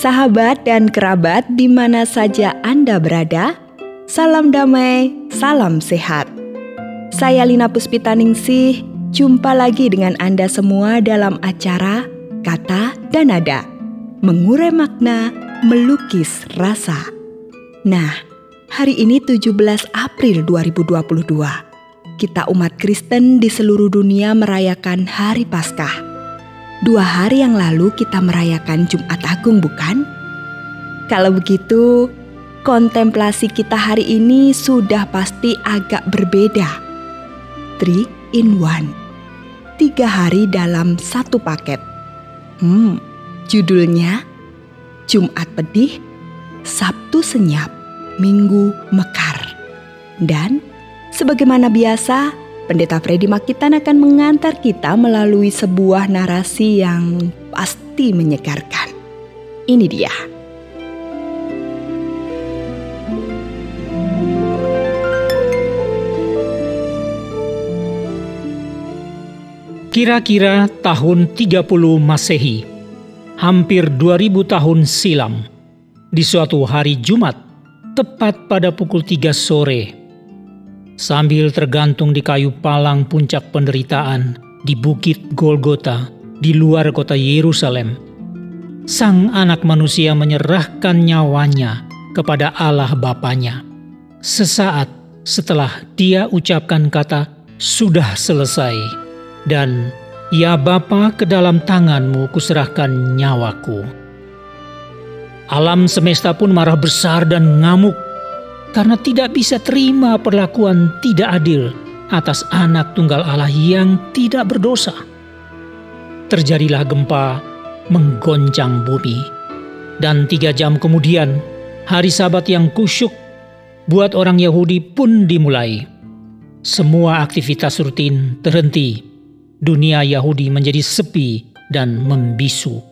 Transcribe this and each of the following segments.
sahabat dan kerabat di mana saja Anda berada, salam damai, salam sehat. Saya Lina Puspitaningsih, jumpa lagi dengan Anda semua dalam acara Kata dan Nada, mengurai makna, melukis rasa. Nah, hari ini 17 April 2022, kita umat Kristen di seluruh dunia merayakan Hari Paskah. 2 hari yang lalu kita merayakan Jumat Agung, bukan? Kalau begitu, kontemplasi kita hari ini sudah pasti agak berbeda. 3 in 1. 3 hari dalam satu paket. Judulnya Jumat Pedih, Sabtu Senyap, Minggu Mekar. Dan sebagaimana biasa, Pendeta Freddy Makitan akan mengantar kita melalui sebuah narasi yang pasti menyegarkan. Ini dia. Kira-kira tahun 30 Masehi, hampir 2000 tahun silam, di suatu hari Jumat, tepat pada pukul 3 sore, sambil tergantung di kayu palang puncak penderitaan di Bukit Golgota di luar kota Yerusalem, Sang Anak Manusia menyerahkan nyawanya kepada Allah Bapanya. Sesaat setelah Dia ucapkan kata, "Sudah selesai," dan "Ya Bapa, ke dalam tangan-Mu kuserahkan nyawaku." Alam semesta pun marah besar dan ngamuk, karena tidak bisa terima perlakuan tidak adil atas Anak Tunggal Allah yang tidak berdosa. Terjadilah gempa menggoncang bumi, dan 3 jam kemudian hari Sabat yang kusyuk buat orang Yahudi pun dimulai. Semua aktivitas rutin terhenti. Dunia Yahudi menjadi sepi dan membisu.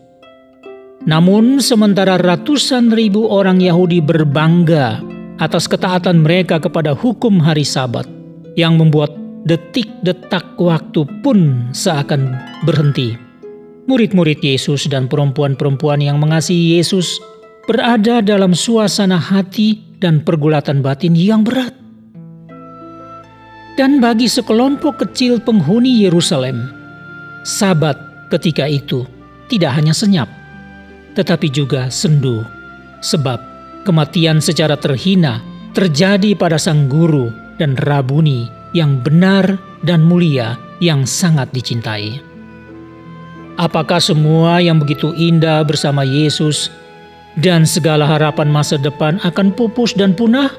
Namun sementara ratusan ribu orang Yahudi berbangga atas ketaatan mereka kepada hukum hari Sabat yang membuat detik-detak waktu pun seakan berhenti, murid-murid Yesus dan perempuan-perempuan yang mengasihi Yesus berada dalam suasana hati dan pergulatan batin yang berat. Dan bagi sekelompok kecil penghuni Yerusalem, Sabat ketika itu tidak hanya senyap, tetapi juga sendu, sebab kematian secara terhina terjadi pada sang guru dan rabuni yang benar dan mulia yang sangat dicintai. Apakah semua yang begitu indah bersama Yesus dan segala harapan masa depan akan pupus dan punah?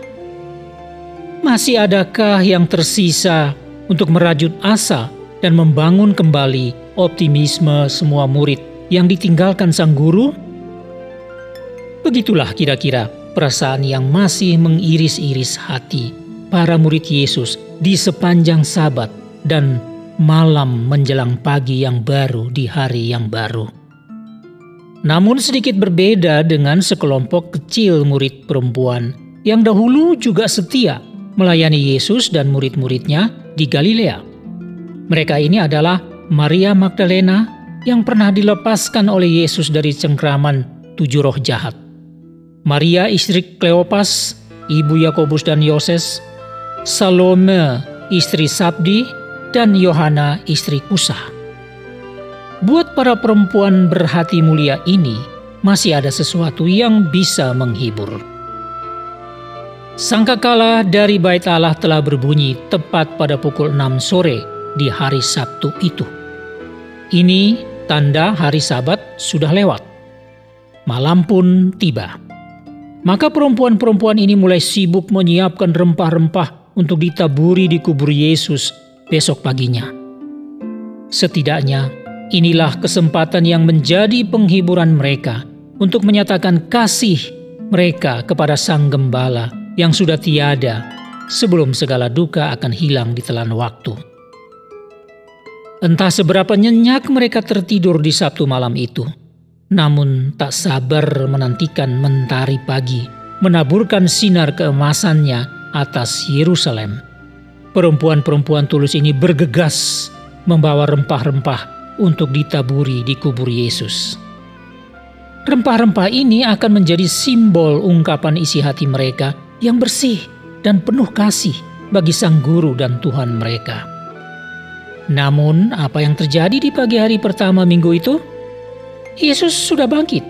Masih adakah yang tersisa untuk merajut asa dan membangun kembali optimisme semua murid yang ditinggalkan sang guru? Begitulah kira-kira perasaan yang masih mengiris-iris hati para murid Yesus di sepanjang Sabat dan malam menjelang pagi yang baru di hari yang baru. Namun sedikit berbeda dengan sekelompok kecil murid perempuan yang dahulu juga setia melayani Yesus dan murid-muridnya di Galilea. Mereka ini adalah Maria Magdalena yang pernah dilepaskan oleh Yesus dari cengkraman 7 roh jahat, Maria istri Kleopas, ibu Yakobus dan Yoses, Salome istri Sabdi, dan Yohana istri Kusa. Buat para perempuan berhati mulia ini, masih ada sesuatu yang bisa menghibur. Sangkakala dari bait Allah telah berbunyi tepat pada pukul 6 sore di hari Sabtu itu. Ini tanda hari Sabat sudah lewat. Malam pun tiba. Maka perempuan-perempuan ini mulai sibuk menyiapkan rempah-rempah untuk ditaburi di kubur Yesus besok paginya. Setidaknya inilah kesempatan yang menjadi penghiburan mereka untuk menyatakan kasih mereka kepada Sang Gembala yang sudah tiada sebelum segala duka akan hilang di telan waktu. Entah seberapa nyenyak mereka tertidur di Sabtu malam itu, namun tak sabar menantikan mentari pagi menaburkan sinar keemasannya atas Yerusalem. Perempuan-perempuan tulus ini bergegas membawa rempah-rempah untuk ditaburi di kubur Yesus. Rempah-rempah ini akan menjadi simbol ungkapan isi hati mereka yang bersih dan penuh kasih bagi Sang Guru dan Tuhan mereka. Namun, apa yang terjadi di pagi hari pertama minggu itu? Yesus sudah bangkit.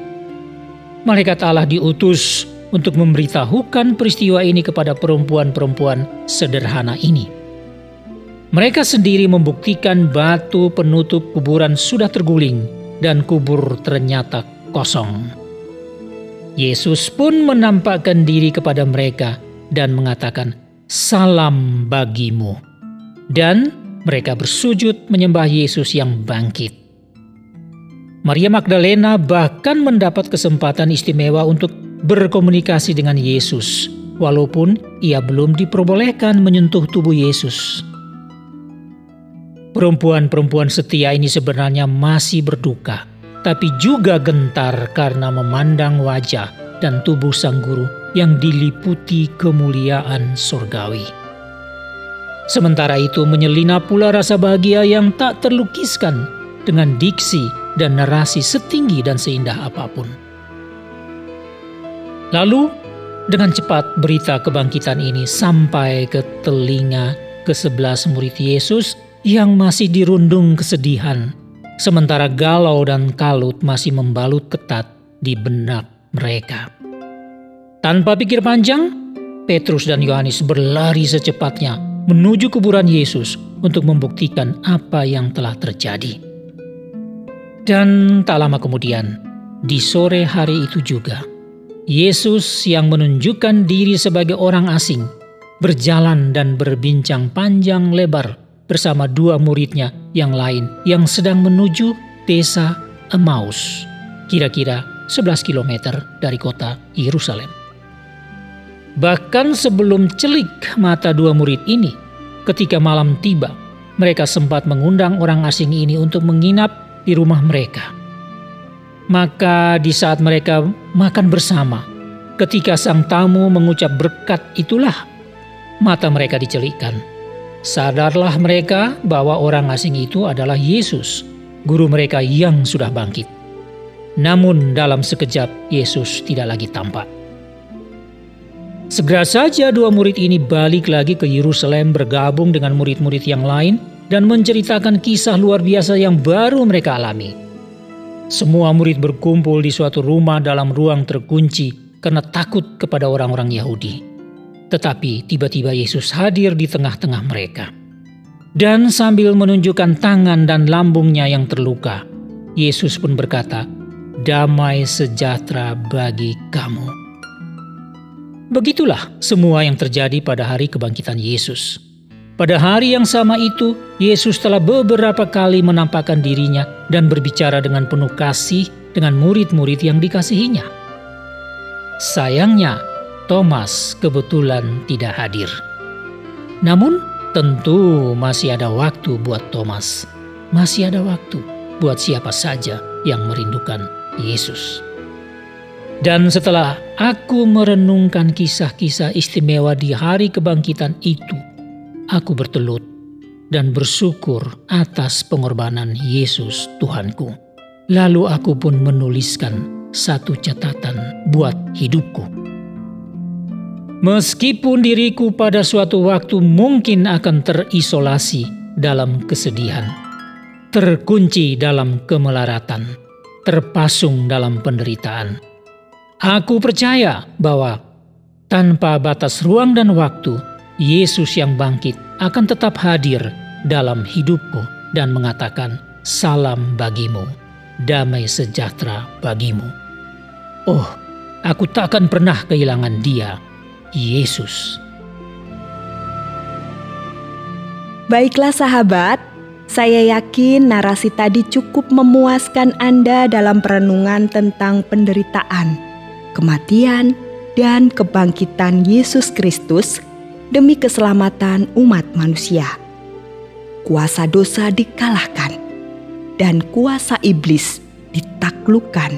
Malaikat Allah diutus untuk memberitahukan peristiwa ini kepada perempuan-perempuan sederhana ini. Mereka sendiri membuktikan batu penutup kuburan sudah terguling dan kubur ternyata kosong. Yesus pun menampakkan diri kepada mereka dan mengatakan, "Salam bagimu." Dan mereka bersujud menyembah Yesus yang bangkit. Maria Magdalena bahkan mendapat kesempatan istimewa untuk berkomunikasi dengan Yesus, walaupun ia belum diperbolehkan menyentuh tubuh Yesus. Perempuan-perempuan setia ini sebenarnya masih berduka, tapi juga gentar karena memandang wajah dan tubuh Sang Guru yang diliputi kemuliaan surgawi. Sementara itu menyelinap pula rasa bahagia yang tak terlukiskan dengan diksi dan narasi setinggi dan seindah apapun. Lalu dengan cepat berita kebangkitan ini sampai ke telinga ke-11 murid Yesus yang masih dirundung kesedihan, sementara galau dan kalut masih membalut ketat di benak mereka. Tanpa pikir panjang, Petrus dan Yohanes berlari secepatnya menuju kuburan Yesus untuk membuktikan apa yang telah terjadi. Dan tak lama kemudian, di sore hari itu juga, Yesus yang menunjukkan diri sebagai orang asing berjalan dan berbincang panjang lebar bersama dua muridnya yang lain yang sedang menuju desa Emmaus, kira-kira 11 km dari kota Yerusalem. Bahkan sebelum celik mata dua murid ini, ketika malam tiba, mereka sempat mengundang orang asing ini untuk menginap di rumah mereka. Maka di saat mereka makan bersama, ketika sang tamu mengucap berkat itulah, mata mereka dicelikkan. Sadarlah mereka bahwa orang asing itu adalah Yesus, guru mereka yang sudah bangkit. Namun dalam sekejap Yesus tidak lagi tampak. Segera saja dua murid ini balik lagi ke Yerusalem bergabung dengan murid-murid yang lain dan menceritakan kisah luar biasa yang baru mereka alami. Semua murid berkumpul di suatu rumah dalam ruang terkunci karena takut kepada orang-orang Yahudi. Tetapi tiba-tiba Yesus hadir di tengah-tengah mereka. Dan sambil menunjukkan tangan dan lambungnya yang terluka, Yesus pun berkata, "Damai sejahtera bagi kamu." Begitulah semua yang terjadi pada hari kebangkitan Yesus. Pada hari yang sama itu, Yesus telah beberapa kali menampakkan dirinya dan berbicara dengan penuh kasih dengan murid-murid yang dikasihinya. Sayangnya, Thomas kebetulan tidak hadir. Namun, tentu masih ada waktu buat Thomas. Masih ada waktu buat siapa saja yang merindukan Yesus. Dan setelah aku merenungkan kisah-kisah istimewa di hari kebangkitan itu, aku bertelut dan bersyukur atas pengorbanan Yesus Tuhanku. Lalu aku pun menuliskan satu catatan buat hidupku. Meskipun diriku pada suatu waktu mungkin akan terisolasi dalam kesedihan, terkunci dalam kemelaratan, terpasung dalam penderitaan, aku percaya bahwa tanpa batas ruang dan waktu, Yesus yang bangkit akan tetap hadir dalam hidupku dan mengatakan, "Salam bagimu, damai sejahtera bagimu." Oh, aku tak akan pernah kehilangan Dia, Yesus. Baiklah sahabat, saya yakin narasi tadi cukup memuaskan Anda dalam perenungan tentang penderitaan, kematian, dan kebangkitan Yesus Kristus demi keselamatan umat manusia. Kuasa dosa dikalahkan dan kuasa iblis ditaklukkan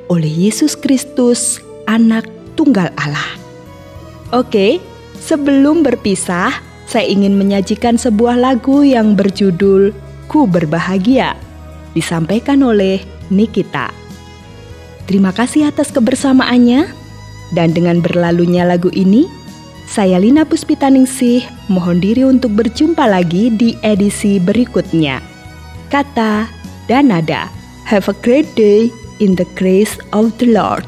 oleh Yesus Kristus, Anak Tunggal Allah. Oke, sebelum berpisah, saya ingin menyajikan sebuah lagu yang berjudul Ku Berbahagia, disampaikan oleh Nikita. Terima kasih atas kebersamaannya. Dan dengan berlalunya lagu ini, saya Lina Puspitaningsih mohon diri untuk berjumpa lagi di edisi berikutnya. Kata dan nada. Have a great day in the grace of the Lord.